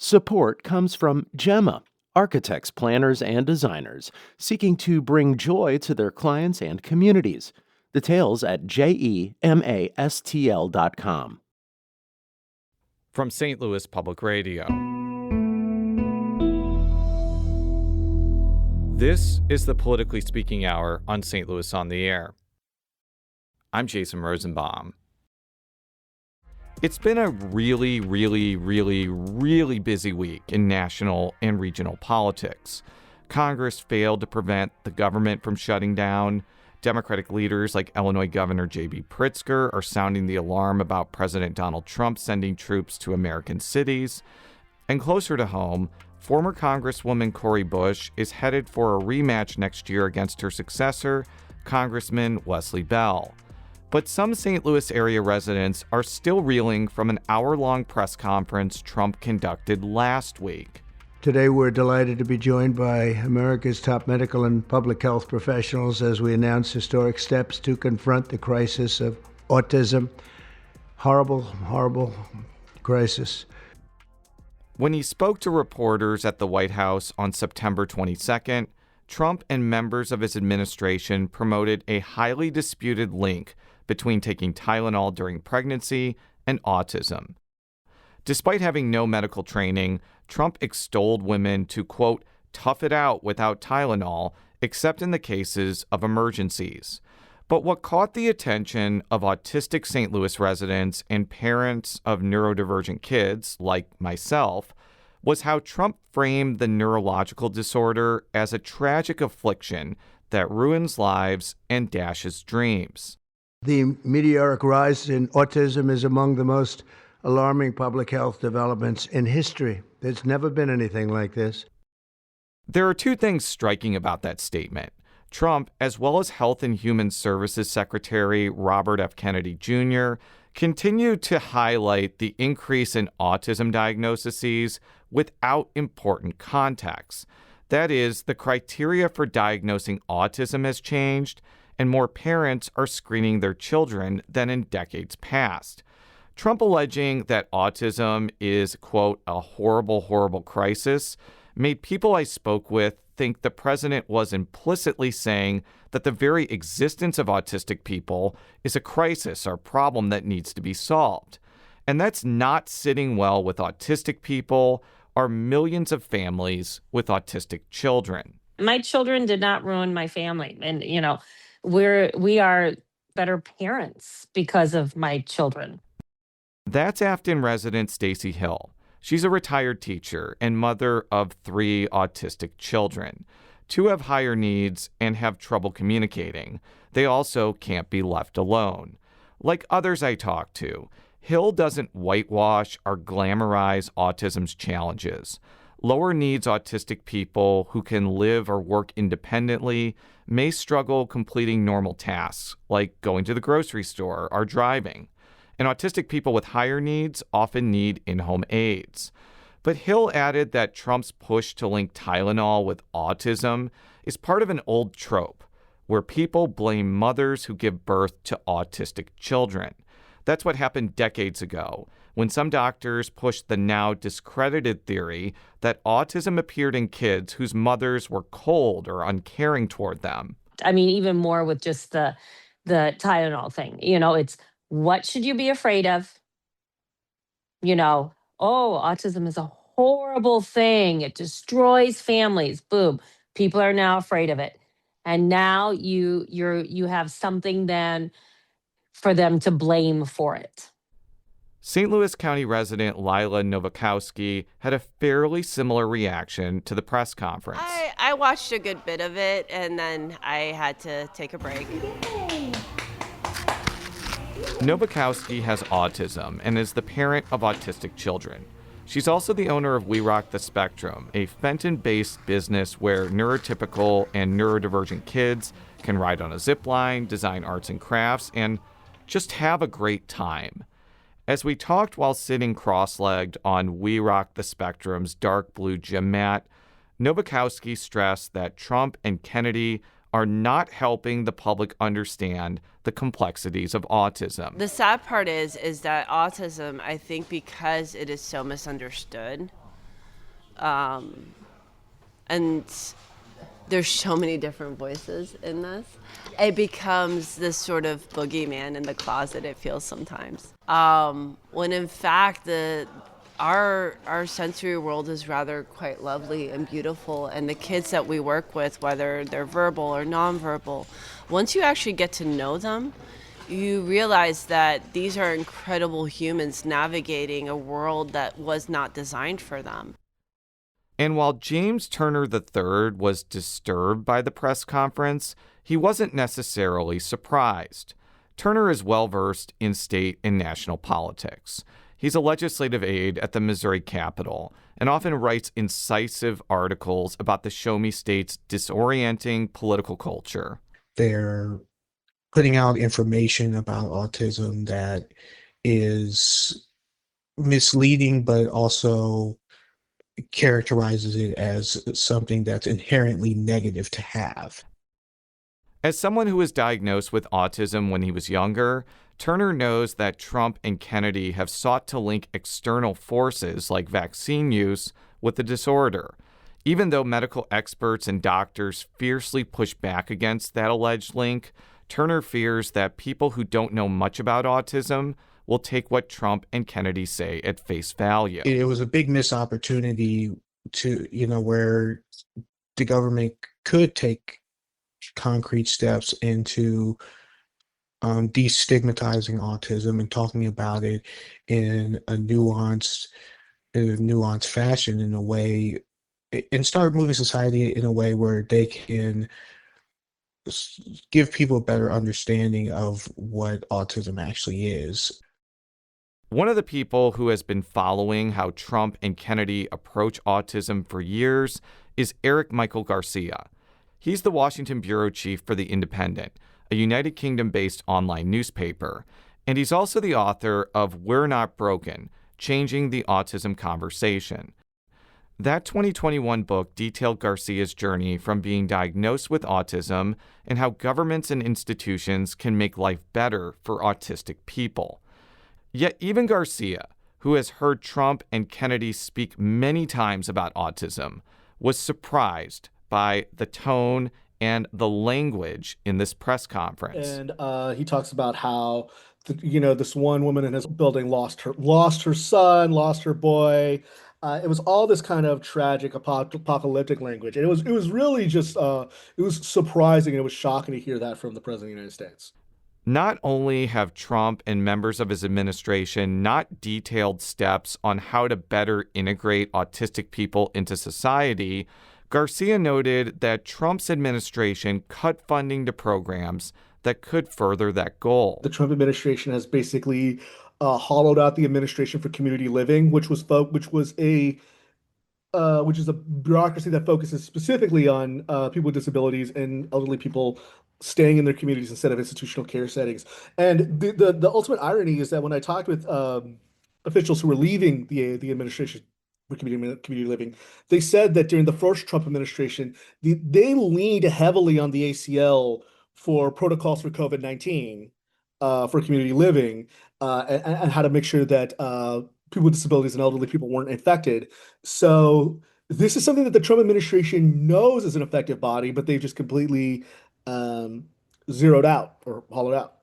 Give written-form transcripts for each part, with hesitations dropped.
Support comes from Gemma, architects, planners, and designers seeking to bring joy to their clients and communities. Details at gemastl.com. From St. Louis Public Radio. This is the Politically Speaking Hour on St. Louis on the Air. I'm Jason Rosenbaum. It's been a really busy week in national and regional politics. Congress failed to prevent the government from shutting down. Democratic leaders like Illinois Governor J.B. Pritzker are sounding the alarm about President Donald Trump sending troops to American cities. And closer to home, former Congresswoman Cori Bush is headed for a rematch next year against her successor, Congressman Wesley Bell. But some St. Louis area residents are still reeling from an hour-long press conference Trump conducted last week. Today, we're delighted to be joined by America's top medical and public health professionals as we announce historic steps to confront the crisis of autism. Horrible crisis. When he spoke to reporters at the White House on September 22nd, Trump and members of his administration promoted a highly disputed link between taking Tylenol during pregnancy and autism. Despite having no medical training, Trump extolled women to, quote, tough it out without Tylenol, except in the cases of emergencies. But what caught the attention of autistic St. Louis residents and parents of neurodivergent kids, like myself, was how Trump framed the neurological disorder as a tragic affliction that ruins lives and dashes dreams. The meteoric rise in autism is among the most alarming public health developments in history. There's never been anything like this. There are two things striking about that statement. Trump, as well as Health and Human Services Secretary Robert F. Kennedy Jr., continued to highlight the increase in autism diagnoses without important context. That is, the criteria for diagnosing autism has changed, and more parents are screening their children than in decades past. Trump alleging that autism is, quote, a horrible crisis made people I spoke with think the president was implicitly saying that the very existence of autistic people is a crisis or problem that needs to be solved. And that's not sitting well with autistic people or millions of families with autistic children. My children did not ruin my family. And, we are better parents because of my children. That's Afton resident Stacy Hill. She's a retired teacher and mother of 3 autistic children. 2 have higher needs and have trouble communicating. They also can't be left alone. Like others I talk to, Hill doesn't whitewash or glamorize autism's challenges. Lower needs autistic people who can live or work independently may struggle completing normal tasks, like going to the grocery store or driving. And autistic people with higher needs often need in-home aids. But Hill added that Trump's push to link Tylenol with autism is part of an old trope, where people blame mothers who give birth to autistic children. That's what happened decades ago, when some doctors pushed the now discredited theory that autism appeared in kids whose mothers were cold or uncaring toward them. I mean, even more with just the Tylenol thing. It's what should you be afraid of? Autism is a horrible thing. It destroys families. Boom. People are now afraid of it. And now you have something then for them to blame for it. St. Louis County resident Lila Novakowski had a fairly similar reaction to the press conference. I watched a good bit of it, and then I had to take a break. Novakowski has autism and is the parent of autistic children. She's also the owner of We Rock the Spectrum, a Fenton-based business where neurotypical and neurodivergent kids can ride on a zip line, design arts and crafts, and just have a great time. As we talked while sitting cross-legged on We Rock the Spectrum's dark blue gym mat, Novakowski stressed that Trump and Kennedy are not helping the public understand the complexities of autism. The sad part is that autism, I think because it is so misunderstood, And there's so many different voices in this. It becomes this sort of boogeyman in the closet, it feels sometimes. When in fact, our sensory world is rather quite lovely and beautiful. And the kids that we work with, whether they're verbal or nonverbal, once you actually get to know them, you realize that these are incredible humans navigating a world that was not designed for them. And while James Turner III was disturbed by the press conference, he wasn't necessarily surprised. Turner is well versed in state and national politics. He's a legislative aide at the Missouri Capitol and often writes incisive articles about the Show Me State's disorienting political culture. They're putting out information about autism that is misleading, but also characterizes it as something that's inherently negative to have. As someone who was diagnosed with autism when he was younger, Turner knows that Trump and Kennedy have sought to link external forces like vaccine use with the disorder. Even though medical experts and doctors fiercely push back against that alleged link, Turner fears that people who don't know much about autism will take what Trump and Kennedy say at face value. It was a big missed opportunity to, where the government could take concrete steps into destigmatizing autism and talking about it in a nuanced fashion, in a way, and start moving society in a way where they can give people a better understanding of what autism actually is. One of the people who has been following how Trump and Kennedy approach autism for years is Eric Michael Garcia. He's the Washington bureau chief for The Independent, a United Kingdom-based online newspaper, and he's also the author of We're Not Broken: Changing the Autism Conversation. That 2021 book detailed Garcia's journey from being diagnosed with autism and how governments and institutions can make life better for autistic people. Yet even Garcia, who has heard Trump and Kennedy speak many times about autism, was surprised by the tone and the language in this press conference. And he talks about how this one woman in his building lost her son, lost her boy. It was all this kind of tragic apocalyptic language, and it was really just it was surprising and it was shocking to hear that from the president of the United States. Not only have Trump and members of his administration not detailed steps on how to better integrate autistic people into society, Garcia noted that Trump's administration cut funding to programs that could further that goal. The Trump administration has basically hollowed out the Administration for Community Living, which is a bureaucracy that focuses specifically on people with disabilities and elderly people staying in their communities instead of institutional care settings. And the ultimate irony is that when I talked with officials who were leaving the administration for community living, they said that during the first Trump administration, they leaned heavily on the ACL for protocols for COVID-19 for community living and how to make sure that people with disabilities and elderly people weren't infected. So this is something that the Trump administration knows is an effective body, but they've just completely zeroed out or hollowed out.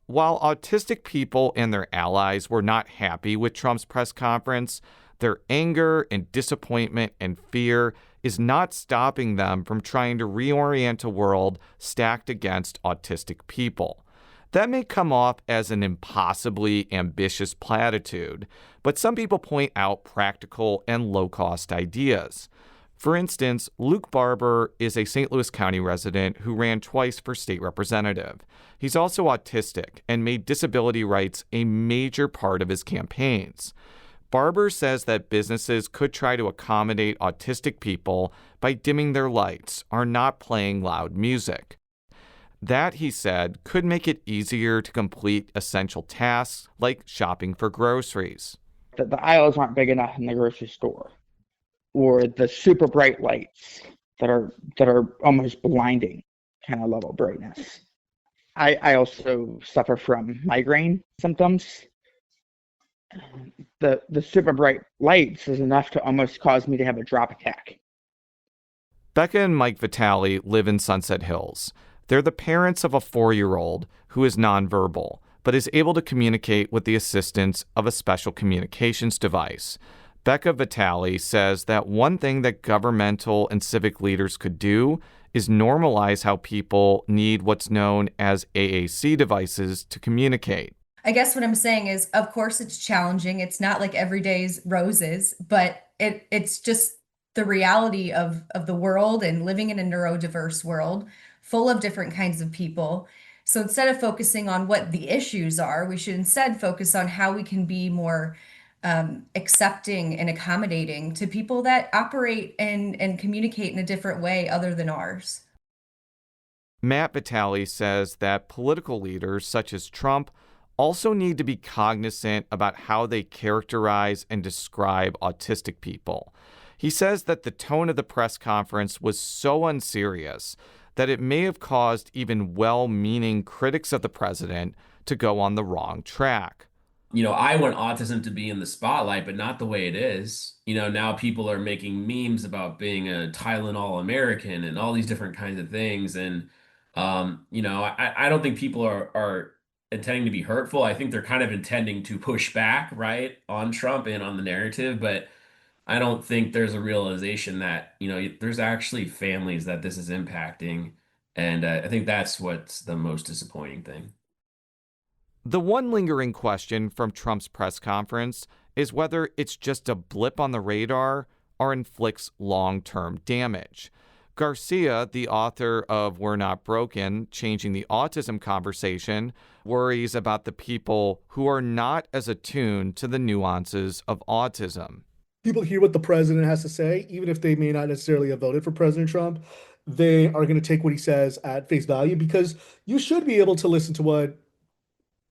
While autistic people and their allies were not happy with Trump's press conference, their anger and disappointment and fear is not stopping them from trying to reorient a world stacked against autistic people. That may come off as an impossibly ambitious platitude, but some people point out practical and low-cost ideas. For instance, Luke Barber is a St. Louis County resident who ran twice for state representative. He's also autistic and made disability rights a major part of his campaigns. Barber says that businesses could try to accommodate autistic people by dimming their lights or not playing loud music. That, he said, could make it easier to complete essential tasks like shopping for groceries. The aisles aren't big enough in the grocery store, or the super bright lights that are almost blinding kind of level brightness. I also suffer from migraine symptoms, the super bright lights is enough to almost cause me to have a drop attack. Becca and Mike Vitale live in Sunset Hills. They're the parents of a 4-year-old who is nonverbal, but is able to communicate with the assistance of a special communications device. Becca Vitale says that one thing that governmental and civic leaders could do is normalize how people need what's known as AAC devices to communicate. I guess what I'm saying is, of course, it's challenging. It's not like every day's roses, but it's just the reality of the world and living in a neurodiverse world full of different kinds of people. So instead of focusing on what the issues are, we should instead focus on how we can be more accepting and accommodating to people that operate and communicate in a different way other than ours. Matt Vitale says that political leaders such as Trump also need to be cognizant about how they characterize and describe autistic people. He says that the tone of the press conference was so unserious that it may have caused even well-meaning critics of the president to go on the wrong track. I want autism to be in the spotlight, but not the way it is. Now people are making memes about being a Tylenol American and all these different kinds of things. And, I don't think people are intending to be hurtful. I think they're kind of intending to push back, right, on Trump and on the narrative. But I don't think there's a realization that, there's actually families that this is impacting. And I think that's what's the most disappointing thing. The one lingering question from Trump's press conference is whether it's just a blip on the radar or inflicts long-term damage. Garcia, the author of We're Not Broken, Changing the Autism Conversation, worries about the people who are not as attuned to the nuances of autism. People hear what the president has to say, even if they may not necessarily have voted for President Trump. They are going to take what he says at face value, because you should be able to listen to what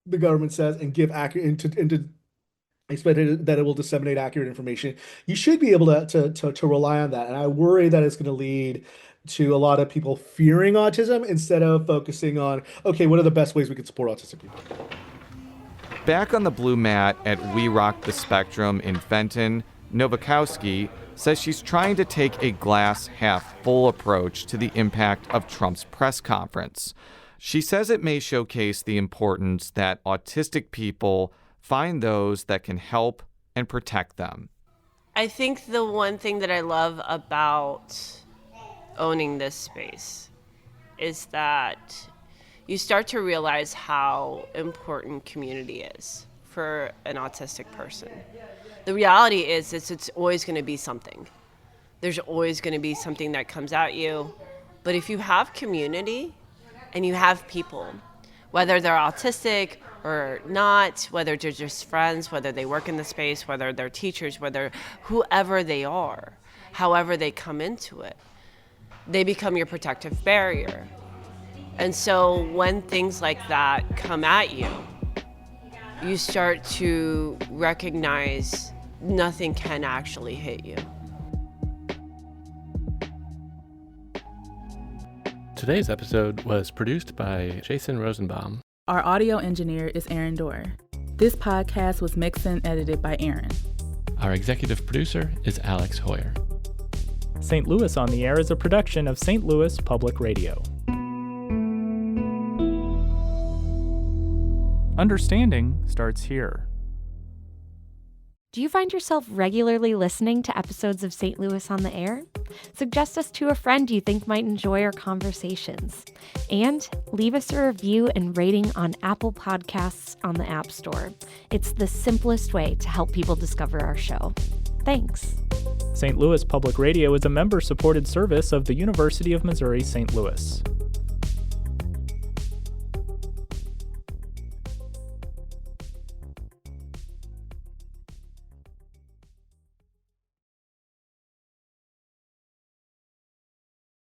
the government says and give accurate and to expect that it will disseminate accurate information. You should be able to rely on that. And I worry that it's going to lead to a lot of people fearing autism instead of focusing on, okay, what are the best ways we can support autistic people? Back on the blue mat at We Rock the Spectrum in Fenton, Nowakowski says she's trying to take a glass half full approach to the impact of Trump's press conference. She says it may showcase the importance that autistic people find those that can help and protect them. I think the one thing that I love about owning this space is that you start to realize how important community is for an autistic person. The reality is it's always going to be something. There's always going to be something that comes at you. But if you have community and you have people, whether they're autistic or not, whether they're just friends, whether they work in the space, whether they're teachers, whether whoever they are, however they come into it, they become your protective barrier. And so when things like that come at you, you start to recognize nothing can actually hit you. Today's episode was produced by Jason Rosenbaum. Our audio engineer is Aaron Dorr. This podcast was mixed and edited by Aaron. Our executive producer is Alex Hoyer. St. Louis on the Air is a production of St. Louis Public Radio. Understanding starts here. Do you find yourself regularly listening to episodes of St. Louis on the Air? Suggest us to a friend you think might enjoy our conversations. And leave us a review and rating on Apple Podcasts on the App Store. It's the simplest way to help people discover our show. Thanks. St. Louis Public Radio is a member-supported service of the University of Missouri St. Louis.